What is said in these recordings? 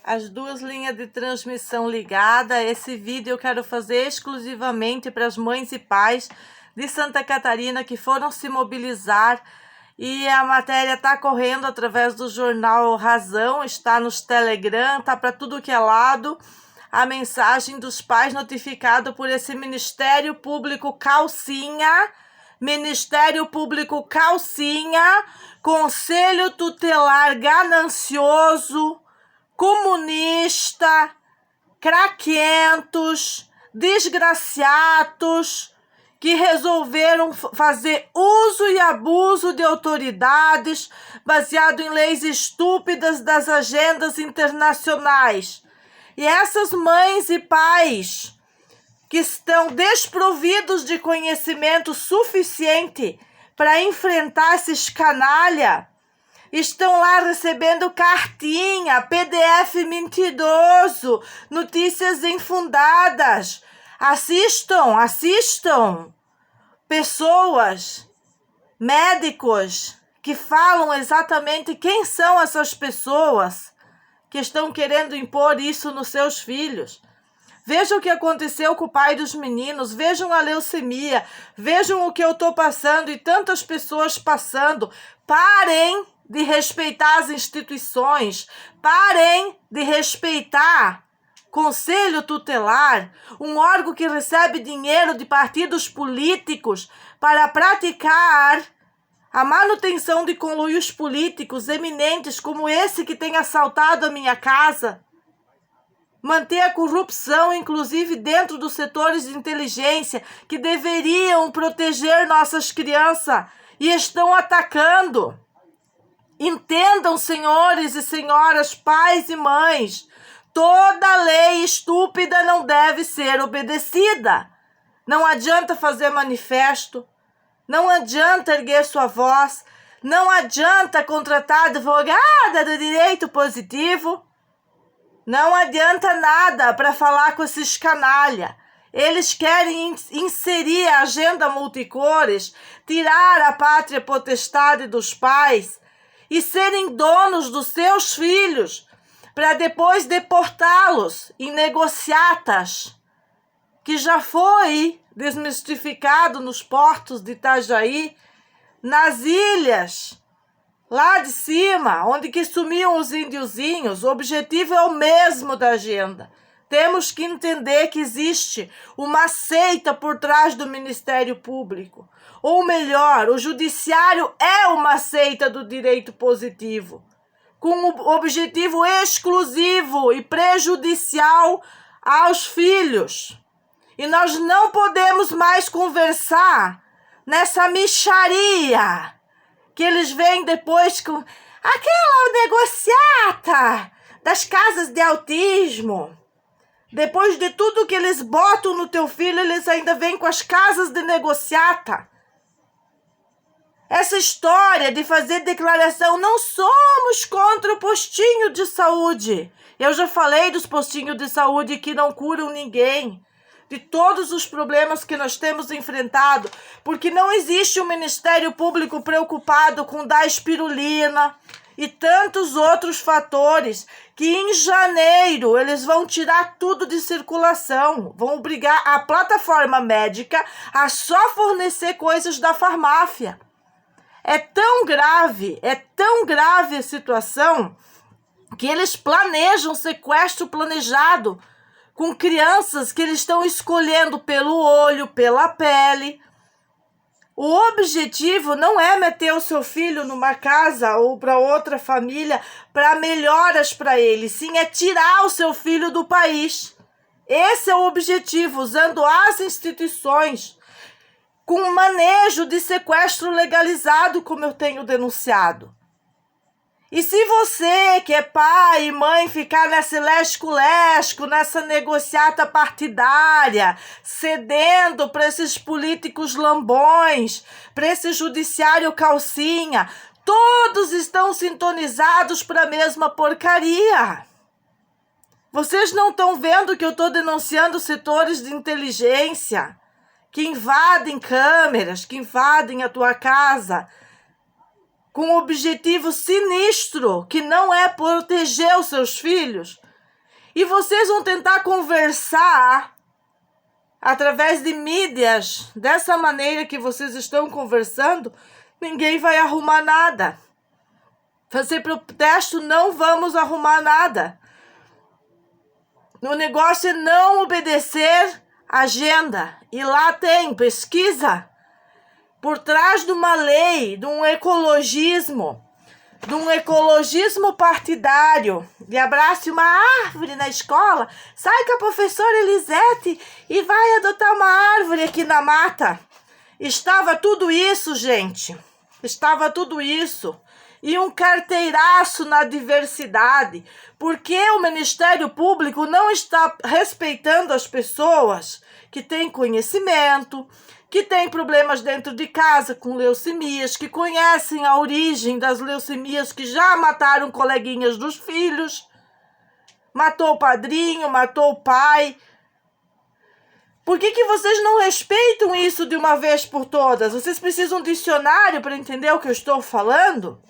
As duas linhas de transmissão ligadas. Esse vídeo eu quero fazer exclusivamente para as mães e pais de Santa Catarina que foram se mobilizar, e a matéria está correndo através do jornal Razão, está nos Telegram, está para tudo que é lado, a mensagem dos pais notificado por esse Ministério Público Calcinha, Conselho Tutelar ganancioso, comunista, craquentos, desgraciados, que resolveram fazer uso e abuso de autoridades baseado em leis estúpidas das agendas internacionais. E essas mães e pais que estão desprovidos de conhecimento suficiente para enfrentar esses canalha, estão lá recebendo cartinha, PDF mentiroso, notícias infundadas. Assistam pessoas, médicos, que falam exatamente quem são essas pessoas que estão querendo impor isso nos seus filhos. Vejam o que aconteceu com o pai dos meninos, vejam a leucemia, vejam o que eu estou passando e tantas pessoas passando. Parem de respeitar as instituições, parem de respeitar Conselho Tutelar, um órgão que recebe dinheiro de partidos políticos para praticar a manutenção de conluios políticos eminentes como esse que tem assaltado a minha casa, manter a corrupção, inclusive dentro dos setores de inteligência que deveriam proteger nossas crianças e estão atacando. Entendam, senhores e senhoras, pais e mães, toda lei estúpida não deve ser obedecida. Não adianta fazer manifesto, não adianta erguer sua voz, não adianta contratar advogada do direito positivo, não adianta nada para falar com esses canalha. Eles querem inserir a agenda multicores, tirar a pátria potestade dos pais e serem donos dos seus filhos, para depois deportá-los em negociatas, que já foi desmistificado nos portos de Itajaí, nas ilhas, lá de cima, onde que sumiam os índiozinhos. O objetivo é o mesmo da agenda. Temos que entender que existe uma seita por trás do Ministério Público. Ou melhor, o Judiciário é uma seita do direito positivo, com o objetivo exclusivo e prejudicial aos filhos. E nós não podemos mais conversar nessa mixaria que eles vêm depois com aquela negociata das casas de autismo. Depois de tudo que eles botam no teu filho, eles ainda vêm com as casas de negociata. Essa história de fazer declaração, não somos contra o postinho de saúde. Eu já falei dos postinhos de saúde que não curam ninguém, de todos os problemas que nós temos enfrentado, porque não existe um Ministério Público preocupado com dar espirulina e tantos outros fatores que em janeiro eles vão tirar tudo de circulação, vão obrigar a plataforma médica a só fornecer coisas da farmácia. É tão grave a situação que eles planejam sequestro planejado com crianças que eles estão escolhendo pelo olho, pela pele. O objetivo não é meter o seu filho numa casa ou para outra família para melhoras para ele, sim, é tirar o seu filho do país. Esse é o objetivo, usando as instituições com manejo de sequestro legalizado, como eu tenho denunciado. E se você, que é pai e mãe, ficar nesse lesco-lesco, nessa negociata partidária, cedendo para esses políticos lambões, para esse judiciário calcinha, todos estão sintonizados para a mesma porcaria. Vocês não estão vendo que eu estou denunciando setores de inteligência que invadem câmeras, que invadem a tua casa, com um objetivo sinistro, que não é proteger os seus filhos, E vocês vão tentar conversar através de mídias, dessa maneira que vocês estão conversando, ninguém vai arrumar nada. Fazer protesto, não vamos arrumar nada. O negócio é não obedecer a agenda. E lá tem pesquisa por trás de uma lei, de um ecologismo partidário, de abrace uma árvore na escola, sai com a professora Elisete e vai adotar uma árvore aqui na mata. Estava tudo isso, gente. Estava tudo isso. E um carteiraço na diversidade, porque o Ministério Público não está respeitando as pessoas que têm conhecimento, que têm problemas dentro de casa com leucemias, que conhecem a origem das leucemias, que já mataram coleguinhas dos filhos, matou o padrinho, matou o pai. Por que vocês não respeitam isso de uma vez por todas? Vocês precisam de um dicionário para entender o que eu estou falando?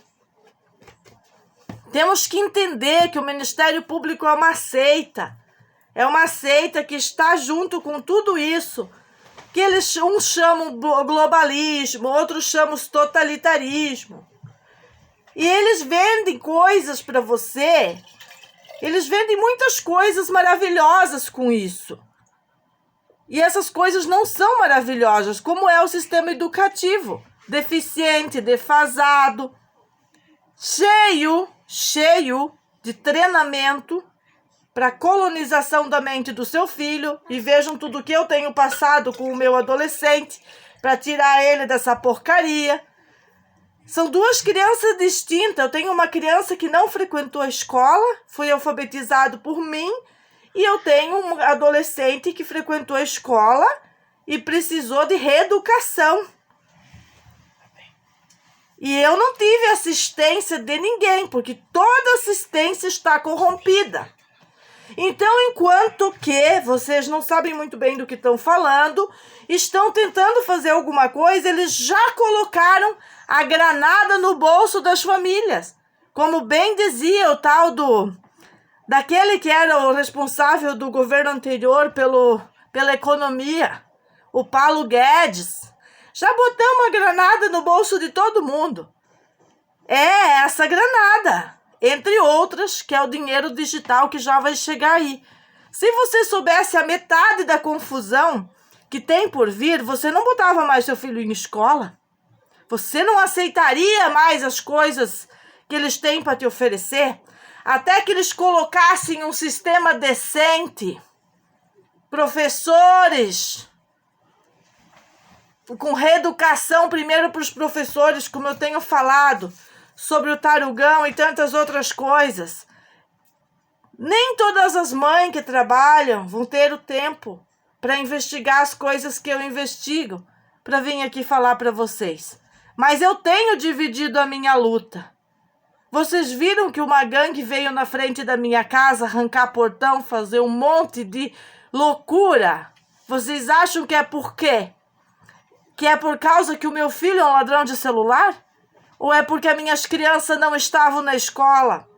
Temos que entender que o Ministério Público é uma seita. É uma seita que está junto com tudo isso. Que eles uns chamam globalismo, outros chamam totalitarismo. E eles vendem coisas para você. Eles vendem muitas coisas maravilhosas com isso. E essas coisas não são maravilhosas, como é o sistema educativo. Deficiente, defasado, cheio de treinamento para colonização da mente do seu filho. E vejam tudo que eu tenho passado com o meu adolescente para tirar ele dessa porcaria. São duas crianças distintas. Eu tenho uma criança que não frequentou a escola, foi alfabetizado por mim, e eu tenho um adolescente que frequentou a escola e precisou de reeducação. E eu não tive assistência de ninguém, porque toda assistência está corrompida. Então, enquanto que vocês não sabem muito bem do que estão falando, estão tentando fazer alguma coisa, eles já colocaram a granada no bolso das famílias. Como bem dizia o tal daquele que era o responsável do governo anterior pela economia, o Paulo Guedes. Já botamos a granada no bolso de todo mundo. É essa granada, entre outras, que é o dinheiro digital que já vai chegar aí. Se você soubesse a metade da confusão que tem por vir, você não botava mais seu filho em escola. Você não aceitaria mais as coisas que eles têm para te oferecer, até que eles colocassem um sistema decente, professores com reeducação primeiro para os professores, como eu tenho falado, sobre o tarugão e tantas outras coisas. Nem todas as mães que trabalham vão ter o tempo para investigar as coisas que eu investigo, para vir aqui falar para vocês. Mas eu tenho dividido a minha luta. Vocês viram que uma gangue veio na frente da minha casa arrancar portão, fazer um monte de loucura? Vocês acham que é por quê? Que é por causa que o meu filho é um ladrão de celular? Ou é porque as minhas crianças não estavam na escola?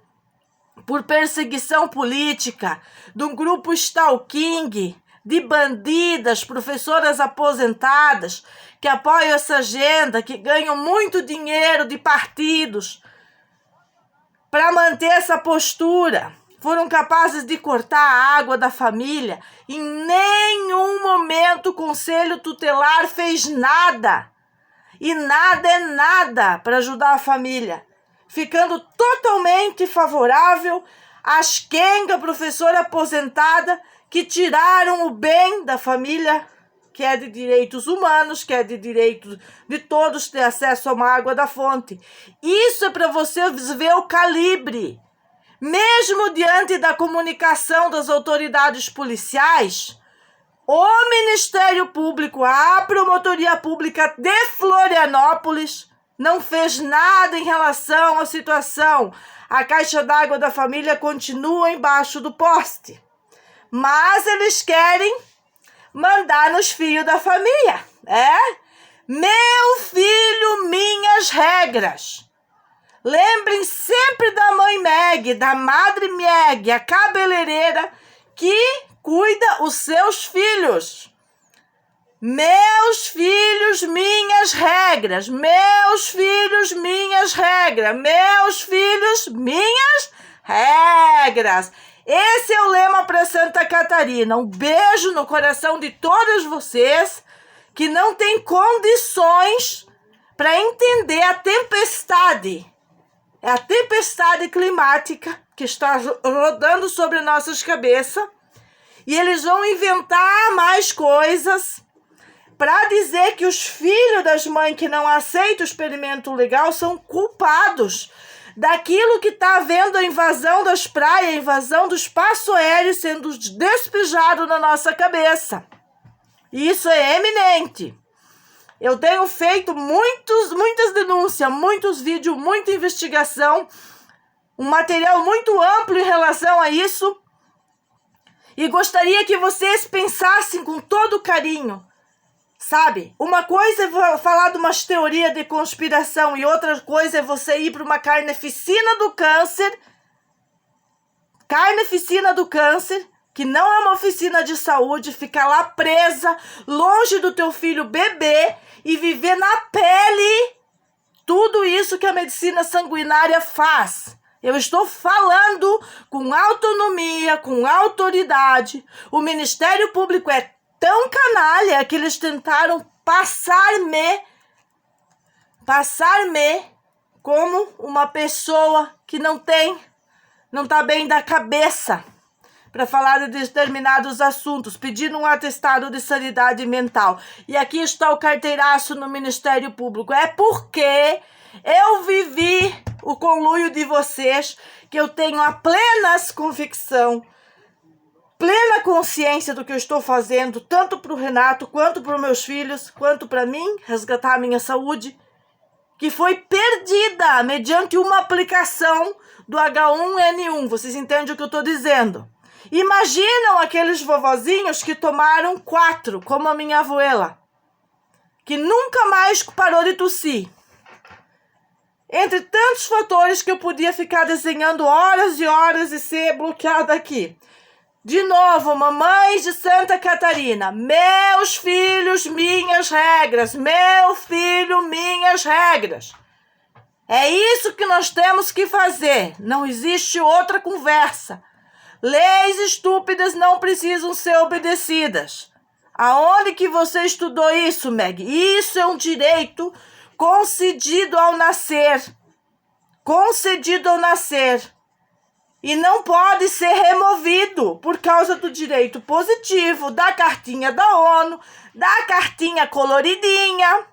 Por perseguição política, de um grupo stalking, de bandidas, professoras aposentadas, que apoiam essa agenda, que ganham muito dinheiro de partidos para manter essa postura. Foram capazes de cortar a água da família. Em nenhum momento o Conselho Tutelar fez nada. E nada é nada para ajudar a família. Ficando totalmente favorável às quenga professora aposentada que tiraram o bem da família, que é de direitos humanos, que é de direito de todos ter acesso a uma água da fonte. Isso é para você ver o calibre. Mesmo diante da comunicação das autoridades policiais, o Ministério Público, a Promotoria Pública de Florianópolis, não fez nada em relação à situação. A caixa d'água da família continua embaixo do poste. Mas eles querem mandar nos filhos da família. Meu filho, minhas regras. Lembrem sempre da mãe Meg, da madre Meg, a cabeleireira que cuida os seus filhos. Meus filhos, minhas regras. Meus filhos, minhas regras. Meus filhos, minhas regras. Esse é o lema para Santa Catarina. Um beijo no coração de todos vocês que não têm condições para entender a tempestade. É a tempestade climática que está rodando sobre nossas cabeças. E eles vão inventar mais coisas para dizer que os filhos das mães que não aceitam o experimento legal são culpados daquilo que está havendo a invasão das praias, a invasão do espaço aéreo sendo despejado na nossa cabeça. E isso é eminente. Eu tenho feito muitas denúncias, muitos vídeos, muita investigação, um material muito amplo em relação a isso. E gostaria que vocês pensassem com todo carinho. Sabe, uma coisa é falar de umas teorias de conspiração e outra coisa é você ir para uma carneficina do câncer, que não é uma oficina de saúde, ficar lá presa, longe do teu filho bebê e viver na pele tudo isso que a medicina sanguinária faz. Eu estou falando com autonomia, com autoridade. O Ministério Público é tão canalha que eles tentaram passar-me como uma pessoa que não está bem da cabeça para falar de determinados assuntos, pedindo um atestado de sanidade mental. E aqui está o carteiraço no Ministério Público. É porque eu vivi o conluio de vocês que eu tenho a plena convicção, plena consciência do que eu estou fazendo, tanto para o Renato, quanto para os meus filhos, quanto para mim, resgatar a minha saúde, que foi perdida mediante uma aplicação do H1N1. Vocês entendem o que eu estou dizendo? Imaginam aqueles vovozinhos que tomaram 4, como a minha abuela, que nunca mais parou de tossir. Entre tantos fatores que eu podia ficar desenhando horas e horas e ser bloqueada aqui. De novo, mamães de Santa Catarina, meus filhos, minhas regras, meu filho, minhas regras. É isso que nós temos que fazer, não existe outra conversa. Leis estúpidas não precisam ser obedecidas. Aonde que você estudou isso, Meg? Isso é um direito concedido ao nascer. E não pode ser removido por causa do direito positivo, da cartinha da ONU, da cartinha coloridinha.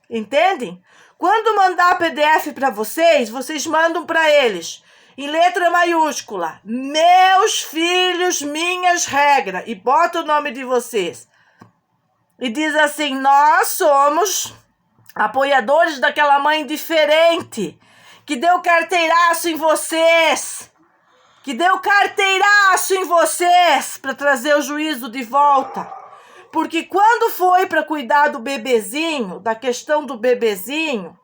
Entendem? Quando mandar PDF para vocês, vocês mandam para eles, em letra maiúscula, meus filhos, minhas regras, e bota o nome de vocês. E diz assim, nós somos apoiadores daquela mãe diferente, que deu carteiraço em vocês. Para trazer o juízo de volta. Porque quando foi para cuidar do bebezinho, da questão do bebezinho,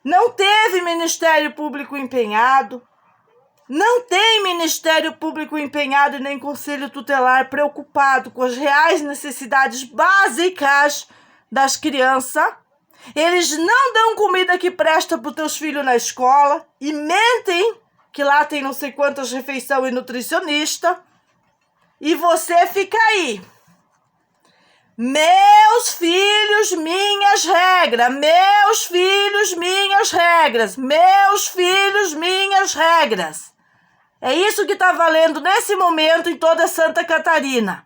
não teve Ministério Público empenhado, não tem Ministério Público empenhado e nem Conselho Tutelar preocupado com as reais necessidades básicas das crianças. Eles não dão comida que presta para os teus filhos na escola e mentem que lá tem não sei quantas refeições e nutricionista, e você fica aí. Meus filhos, minhas regras. Meus filhos, minhas regras. Meus filhos, minhas regras. É isso que está valendo nesse momento em toda Santa Catarina.